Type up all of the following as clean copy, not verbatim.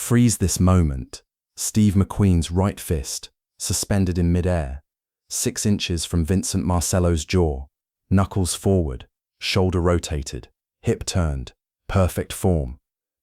Freeze this moment. Steve McQueen's right fist, suspended in midair, 6 inches from Vincent Marcello's jaw, knuckles forward, shoulder rotated, hip turned, perfect form.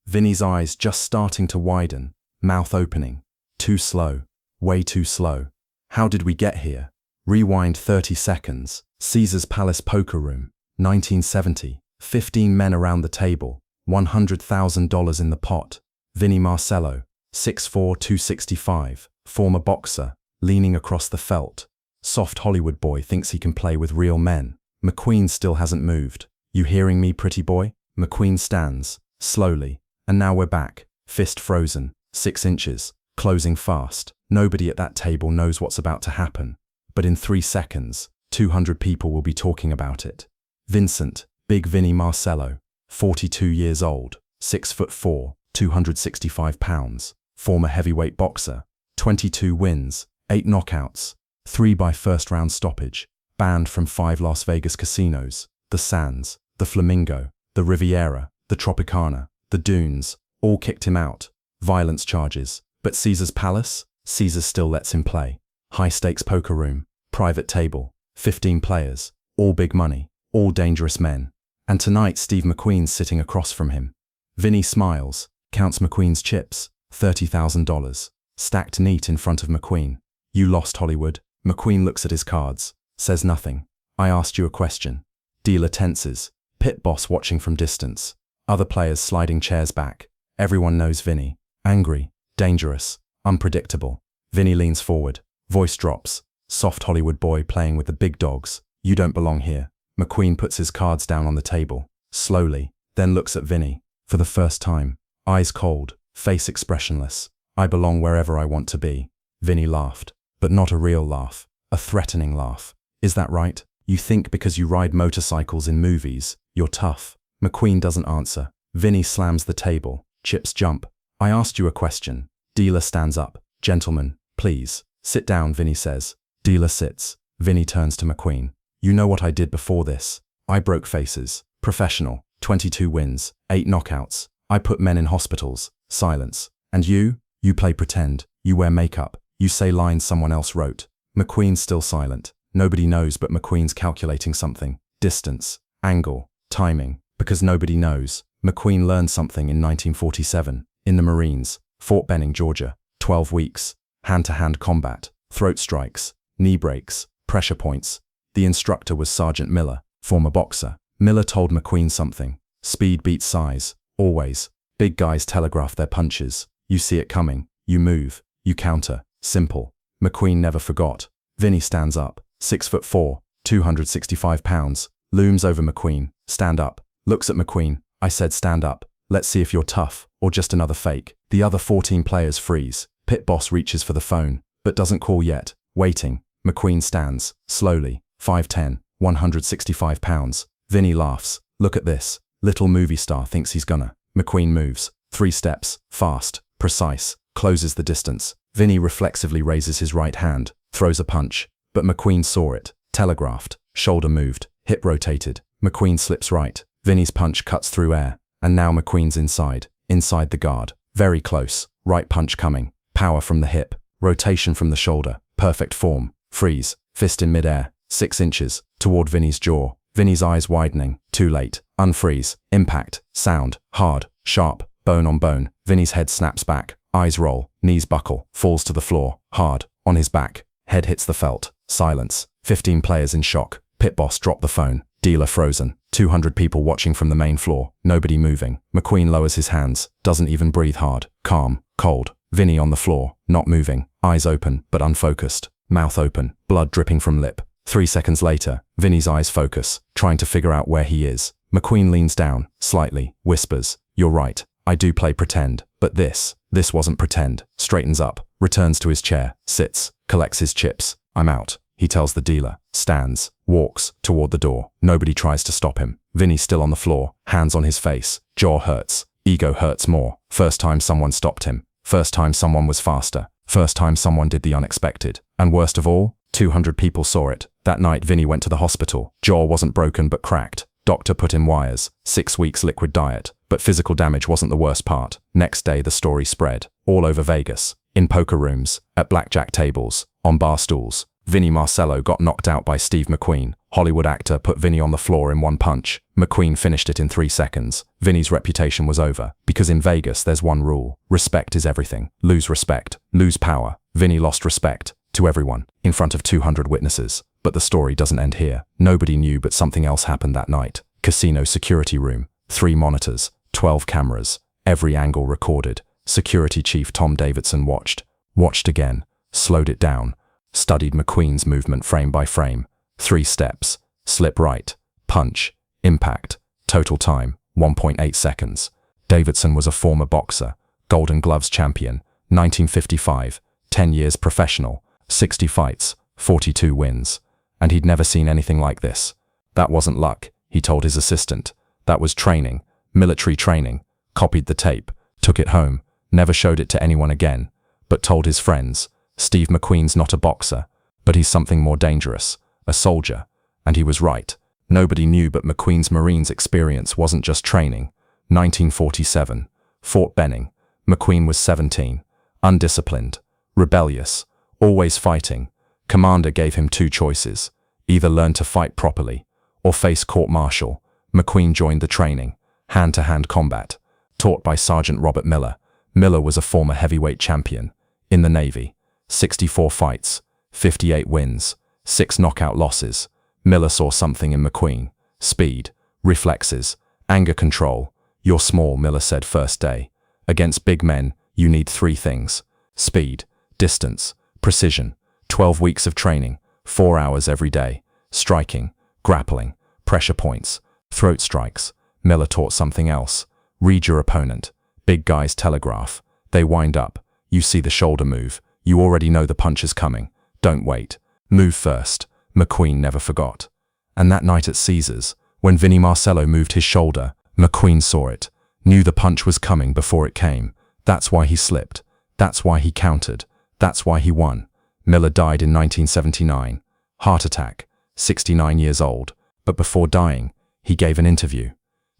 Vinnie's eyes just starting to widen, mouth opening. Too slow, way too slow. How did we get here? Rewind 30 seconds. Caesar's Palace Poker Room, 1970. 15 men around the table, $100,000 in the pot. Vinnie Marcello, 6'4", 265, former boxer, leaning across the felt. Soft Hollywood boy thinks he can play with real men. McQueen still hasn't moved. You hearing me, pretty boy? McQueen stands, slowly, and now we're back. Fist frozen, 6 inches, closing fast. Nobody at that table knows what's about to happen. But in 3 seconds, 200 people will be talking about it. Vincent, Big Vinnie Marcello, 42 years old, 6'4", 265 pounds, former heavyweight boxer, 22 wins, 8 knockouts, 3 by first-round stoppage, banned from 5 Las Vegas casinos, the Sands, the Flamingo, the Riviera, the Tropicana, the Dunes, all kicked him out. Violence charges. But Caesar's Palace? Caesar still lets him play. High-stakes poker room, private table, 15 players, all big money, all dangerous men. And tonight Steve McQueen's sitting across from him. Vinnie smiles, counts McQueen's chips, $30,000, stacked neat in front of McQueen. You lost, Hollywood. McQueen looks at his cards, says nothing. I asked you a question. Dealer tenses, pit boss watching from distance. Other players sliding chairs back. Everyone knows Vinnie. Angry, dangerous, unpredictable. Vinnie leans forward, voice drops. Soft Hollywood boy playing with the big dogs. You don't belong here. McQueen puts his cards down on the table, slowly, then looks at Vinnie. For the first time, eyes cold, face expressionless. I belong wherever I want to be. Vinnie laughed, but not a real laugh, a threatening laugh. Is that right? You think because you ride motorcycles in movies, you're tough? McQueen doesn't answer. Vinnie slams the table, chips jump. I asked you a question. Dealer stands up. Gentlemen, please, sit down, Vinnie says. Dealer sits. Vinnie turns to McQueen. You know what I did before this. I broke faces. Professional. 22 wins. 8 knockouts. I put men in hospitals. Silence. And you? You play pretend. You wear makeup. You say lines someone else wrote. McQueen's still silent. Nobody knows, but McQueen's calculating something. Distance. Angle. Timing. Because nobody knows. McQueen learned something in 1947. In the Marines. Fort Benning, Georgia. 12 weeks. Hand-to-hand combat. Throat strikes. Knee breaks. Pressure points. The instructor was Sergeant Miller, former boxer. Miller told McQueen something. Speed beats size. Always. Big guys telegraph their punches. You see it coming. You move. You counter. Simple. McQueen never forgot. Vinnie stands up. 6'4", 265 pounds. Looms over McQueen. Stand up. Looks at McQueen. I said stand up. Let's see if you're tough, or just another fake. The other 14 players freeze. Pit boss reaches for the phone, but doesn't call yet. Waiting. McQueen stands. Slowly. 5'10", 165 pounds. Vinnie laughs. Look at this. Little movie star thinks he's gonna. McQueen moves. 3 steps. Fast. Precise. Closes the distance. Vinnie reflexively raises his right hand. Throws a punch. But McQueen saw it. Telegraphed. Shoulder moved. Hip rotated. McQueen slips right. Vinnie's punch cuts through air. And now McQueen's inside. Inside the guard. Very close. Right punch coming. Power from the hip. Rotation from the shoulder. Perfect form. Freeze. Fist in midair. 6 inches. Toward Vinnie's jaw. Vinnie's eyes widening. Too late. Unfreeze. Impact. Sound. Hard. Sharp. Bone on bone. Vinnie's head snaps back. Eyes roll. Knees buckle. Falls to the floor. Hard. On his back. Head hits the felt. Silence. 15 players in shock. Pit boss dropped the phone. Dealer frozen. 200 people watching from the main floor. Nobody moving. McQueen lowers his hands. Doesn't even breathe hard. Calm. Cold. Vinnie on the floor. Not moving. Eyes open, but unfocused. Mouth open. Blood dripping from lip. 3 seconds later, Vinnie's eyes focus, trying to figure out where he is. McQueen leans down, slightly, whispers, "You're right. I do play pretend. But this wasn't pretend." Straightens up, returns to his chair, sits, collects his chips. "I'm out," he tells the dealer, stands, walks toward the door. Nobody tries to stop him. Vinnie's still on the floor, hands on his face. Jaw hurts. Ego hurts more. First time someone stopped him. First time someone was faster. First time someone did the unexpected. And worst of all, 200 people saw it. That night Vinnie went to the hospital. Jaw wasn't broken but cracked. Doctor put in wires, 6 weeks liquid diet, but physical damage wasn't the worst part. Next day the story spread, all over Vegas, in poker rooms, at blackjack tables, on bar stools. Vinnie Marcello got knocked out by Steve McQueen. Hollywood actor put Vinnie on the floor in 1 punch. McQueen finished it in 3 seconds. Vinnie's reputation was over, because in Vegas there's one rule: respect is everything. Lose respect, lose power. Vinnie lost respect, to everyone, in front of 200 witnesses. But the story doesn't end here. Nobody knew, but something else happened that night. Casino security room, 3 monitors, 12 cameras, every angle recorded. Security Chief Tom Davidson watched again, slowed it down, studied McQueen's movement frame by frame. 3 steps, slip right, punch, impact, total time, 1.8 seconds. Davidson was a former boxer, Golden Gloves champion, 1955, 10 years professional, 60 fights, 42 wins. And he'd never seen anything like this. That wasn't luck, he told his assistant. That was training, military training. Copied the tape, took it home, never showed it to anyone again, but told his friends, Steve McQueen's not a boxer, but he's something more dangerous, a soldier. And he was right. Nobody knew, but McQueen's Marines experience wasn't just training. 1947, Fort Benning. McQueen was 17, undisciplined, rebellious, always fighting. Commander gave him 2 choices: either learn to fight properly or face court-martial. McQueen joined the training, hand-to-hand combat, taught by Sergeant Robert Miller. Miller was a former heavyweight champion in the Navy. 64 fights, 58 wins, 6 knockout losses. Miller saw something in McQueen: speed, reflexes, anger control. You're small, Miller said first day. Against big men, you need 3 things: speed, distance, precision. 12 weeks of training, 4 hours every day, striking, grappling, pressure points, throat strikes. Miller taught something else: read your opponent. Big guys telegraph. They wind up. You see the shoulder move. You already know the punch is coming. Don't wait. Move first. McQueen never forgot. And that night at Caesars, when Vinnie Marcello moved his shoulder, McQueen saw it, knew the punch was coming before it came. That's why he slipped. That's why he countered. That's why he won. Miller died in 1979, heart attack, 69 years old. But before dying, he gave an interview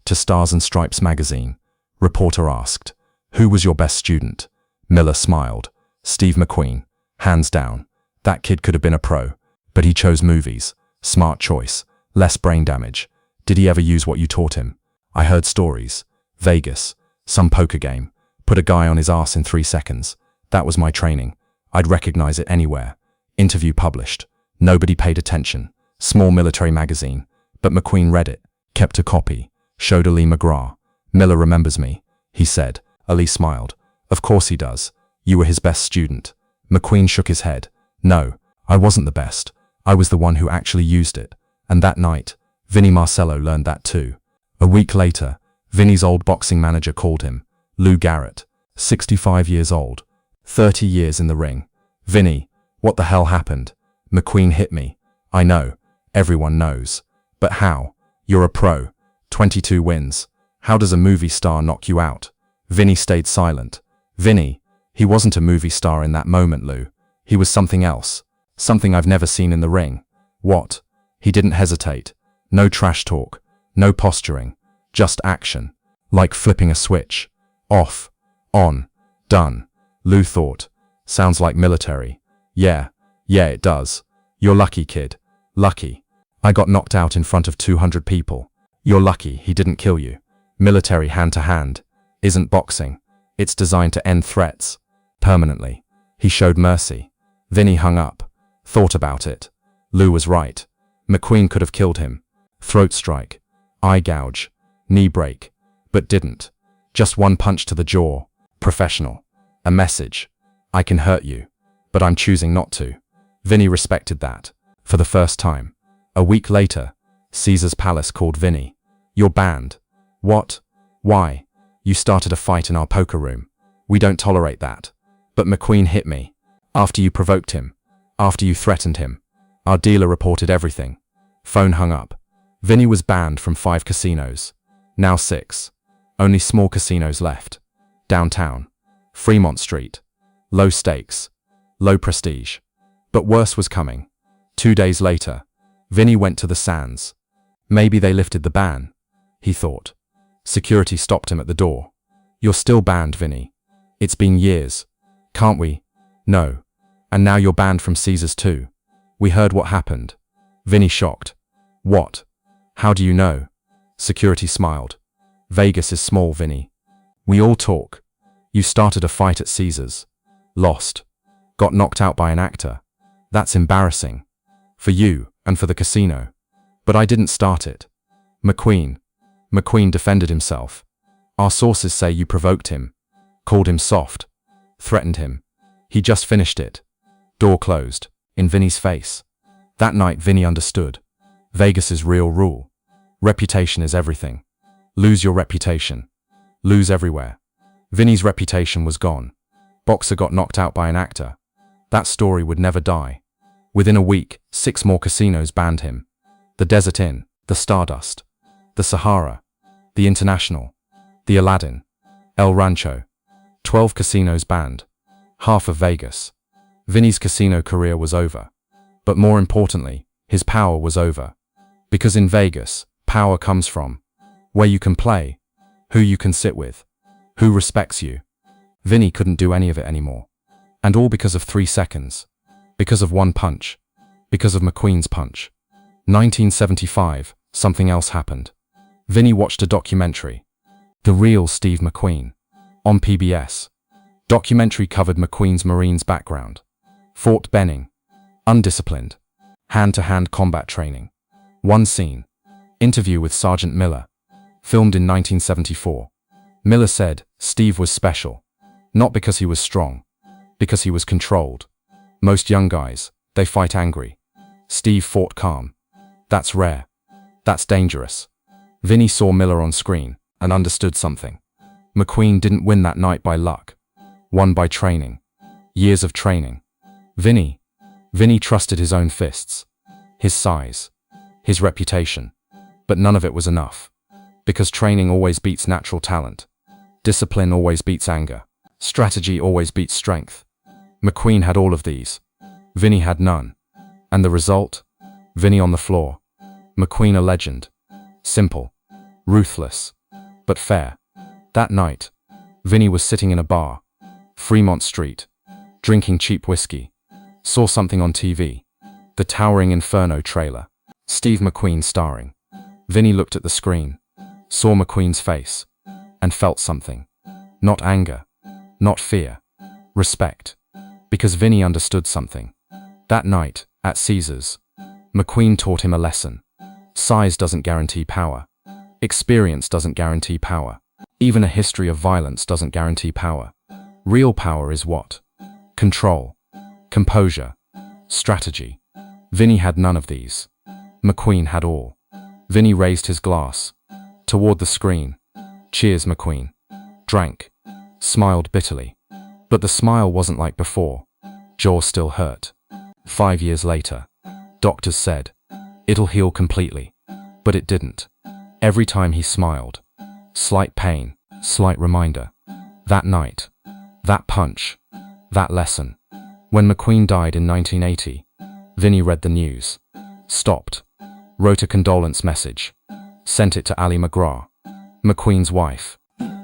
to Stars and Stripes magazine. Reporter asked, "Who was your best student?" Miller smiled. "Steve McQueen, hands down. That kid could have been a pro, but he chose movies. Smart choice, less brain damage. Did he ever use what you taught him?" I heard stories. Vegas, some poker game, put a guy on his ass in 3 seconds. That was my training. I'd recognize it anywhere. Interview published. Nobody paid attention. Small military magazine. But McQueen read it, kept a copy, showed Ali McGraw. "Miller remembers me," he said. Ali smiled. "Of course he does. You were his best student." McQueen shook his head. "No, I wasn't the best. I was the one who actually used it." And that night, Vinnie Marcello learned that too. A week later, Vinnie's old boxing manager called him. Lou Garrett, 65 years old, 30 years in the ring. "Vinnie, what the hell happened?" "McQueen hit me." "I know. Everyone knows. But how? You're a pro. 22 wins. How does a movie star knock you out?" Vinnie stayed silent. "Vinnie, he wasn't a movie star in that moment, Lou. He was something else. Something I've never seen in the ring." "What?" He didn't hesitate. No trash talk. No posturing. Just action. Like flipping a switch. Off. On. Done. Lou thought. Sounds like military. Yeah, it does. You're lucky, kid. Lucky. I got knocked out in front of 200 people. You're lucky he didn't kill you. Military hand-to-hand isn't boxing. It's designed to end threats. Permanently. He showed mercy. Vinnie hung up. Thought about it. Lou was right. McQueen could have killed him. Throat strike. Eye gouge. Knee break. But didn't. Just 1 punch to the jaw. Professional. A message. I can hurt you, but I'm choosing not to. Vinnie respected that. For the first time. A week later, Caesar's Palace called Vinnie. "You're banned." "What? Why?" "You started a fight in our poker room. We don't tolerate that." "But McQueen hit me." "After you provoked him. After you threatened him. Our dealer reported everything." Phone hung up. Vinnie was banned from 5 casinos. Now 6. Only small casinos left. Downtown. Fremont Street. Low stakes. Low prestige. But worse was coming. 2 days later, Vinnie went to the Sands. Maybe they lifted the ban, he thought. Security stopped him at the door. You're still banned, Vinnie. It's been years. Can't we? No. And now you're banned from Caesars too. We heard what happened. Vinnie shocked. What? How do you know? Security smiled. Vegas is small, Vinnie. We all talk. You started a fight at Caesars. Lost. Got knocked out by an actor. That's embarrassing. For you, and for the casino. But I didn't start it. McQueen defended himself. Our sources say you provoked him. Called him soft. Threatened him. He just finished it. Door closed. In Vinnie's face. That night Vinnie understood. Vegas's real rule. Reputation is everything. Lose your reputation. Lose everywhere. Vinnie's reputation was gone. Boxer got knocked out by an actor. That story would never die. Within a week, 6 more casinos banned him. The Desert Inn, the Stardust, the Sahara, the International, the Aladdin, El Rancho. 12 casinos banned. Half of Vegas. Vinnie's casino career was over. But more importantly, his power was over. Because in Vegas, power comes from where you can play, who you can sit with, who respects you. Vinnie couldn't do any of it anymore. And all because of 3 seconds. Because of one punch. Because of McQueen's punch. 1975, something else happened. Vinnie watched a documentary. The Real Steve McQueen. On PBS. Documentary covered McQueen's Marines background. Fort Benning. Undisciplined. Hand-to-hand combat training. One scene. Interview with Sergeant Miller. Filmed in 1974. Miller said, Steve was special. Not because he was strong. Because he was controlled. Most young guys, they fight angry. Steve fought calm. That's rare. That's dangerous. Vinnie saw Miller on screen and understood something. McQueen didn't win that night by luck. Won by training. Years of training. Vinnie trusted his own fists. His size. His reputation. But none of it was enough. Because training always beats natural talent. Discipline always beats anger. Strategy always beats strength. McQueen had all of these. Vinnie had none. And the result? Vinnie on the floor. McQueen a legend. Simple. Ruthless. But fair. That night, Vinnie was sitting in a bar. Fremont Street. Drinking cheap whiskey. Saw something on TV. The Towering Inferno trailer. Steve McQueen starring. Vinnie looked at the screen. Saw McQueen's face. And felt something. Not anger. Not fear. Respect. Because Vinnie understood something. That night, at Caesars, McQueen taught him a lesson. Size doesn't guarantee power. Experience doesn't guarantee power. Even a history of violence doesn't guarantee power. Real power is what? Control. Composure. Strategy. Vinnie had none of these. McQueen had all. Vinnie raised his glass. Toward the screen. Cheers, McQueen. Drank. Smiled bitterly. But the smile wasn't like before. Jaw still hurt. 5 years later. Doctors said, it'll heal completely. But it didn't. Every time he smiled. Slight pain, slight reminder. That night. That punch. That lesson. When McQueen died in 1980, Vinnie read the news. Stopped. Wrote a condolence message. Sent it to Ali McGraw, McQueen's wife.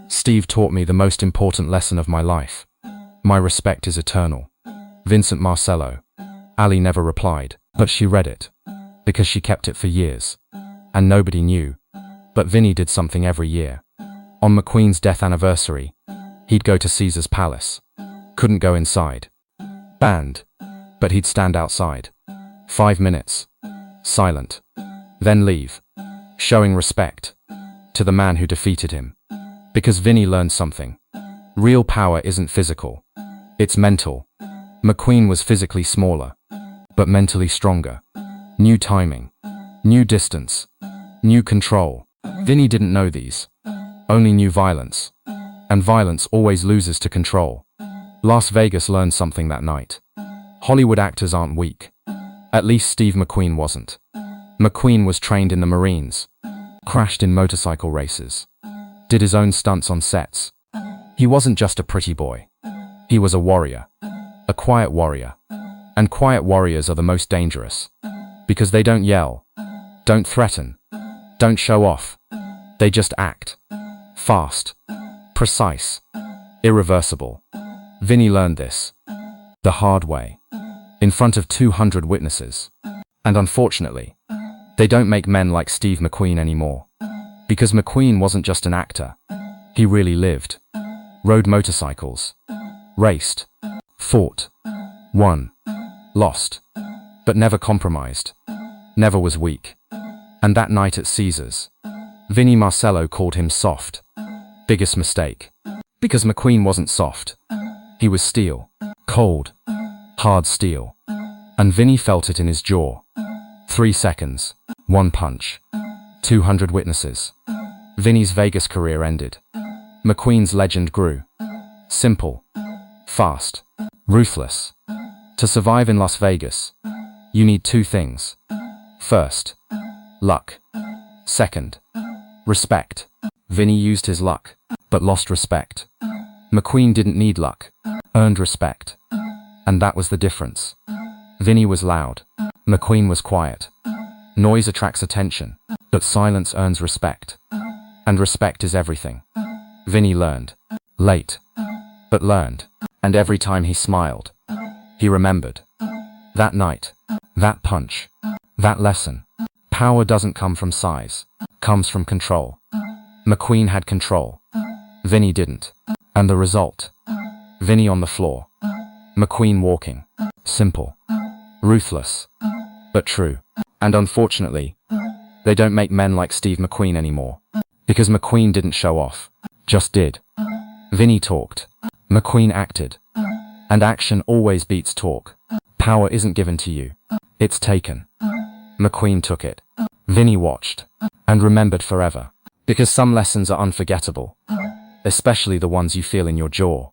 Steve taught me the most important lesson of my life. My respect is eternal. Vincent Marcello. Ali never replied, but she read it. Because she kept it for years. And nobody knew. But Vinnie did something every year. On McQueen's death anniversary, he'd go to Caesar's palace. Couldn't go inside. Banned. But he'd stand outside. 5 minutes. Silent. Then leave. Showing respect. To the man who defeated him. Because Vinnie learned something. Real power isn't physical. It's mental. McQueen was physically smaller. But mentally stronger. New timing. New distance. New control. Vinnie didn't know these. Only knew violence. And violence always loses to control. Las Vegas learned something that night. Hollywood actors aren't weak. At least Steve McQueen wasn't. McQueen was trained in the Marines. Crashed in motorcycle races. Did his own stunts on sets. He wasn't just a pretty boy. He was a warrior. A quiet warrior. And quiet warriors are the most dangerous. Because they don't yell. Don't threaten. don't show off. They just act. Fast. Precise. Irreversible. Vinnie learned this. The hard way. In front of 200 witnesses. And unfortunately, they don't make men like Steve McQueen anymore. Because McQueen wasn't just an actor. He really lived. Rode motorcycles. Raced. Fought. Won. Lost. But never compromised. Never was weak. And that night at Caesars, Vinnie Marcello called him soft. Biggest mistake. Because McQueen wasn't soft. He was steel. Cold. Hard steel. And Vinnie felt it in his jaw. 3 seconds. 1 punch. 200 witnesses. Vinnie's Vegas career ended. McQueen's legend grew. Simple. Fast. Ruthless. To survive in Las Vegas, you need 2 things. First, luck. Second, respect. Vinnie used his luck, but lost respect. McQueen didn't need luck, earned respect. And that was the difference. Vinnie was loud. McQueen was quiet. Noise attracts attention, but silence earns respect. And respect is everything. Vinnie learned. Late. But learned. And every time he smiled, he remembered. That night. That punch. That lesson. Power doesn't come from size. Comes from control. McQueen had control. Vinnie didn't. And the result? Vinnie on the floor. McQueen walking. Simple. Ruthless. But true. And unfortunately, they don't make men like Steve McQueen anymore. Because McQueen didn't show off. Just did. Vinnie talked. McQueen acted. And action always beats talk. Power isn't given to you. It's taken. McQueen took it. Vinnie watched. And remembered forever. Because some lessons are unforgettable. Especially the ones you feel in your jaw.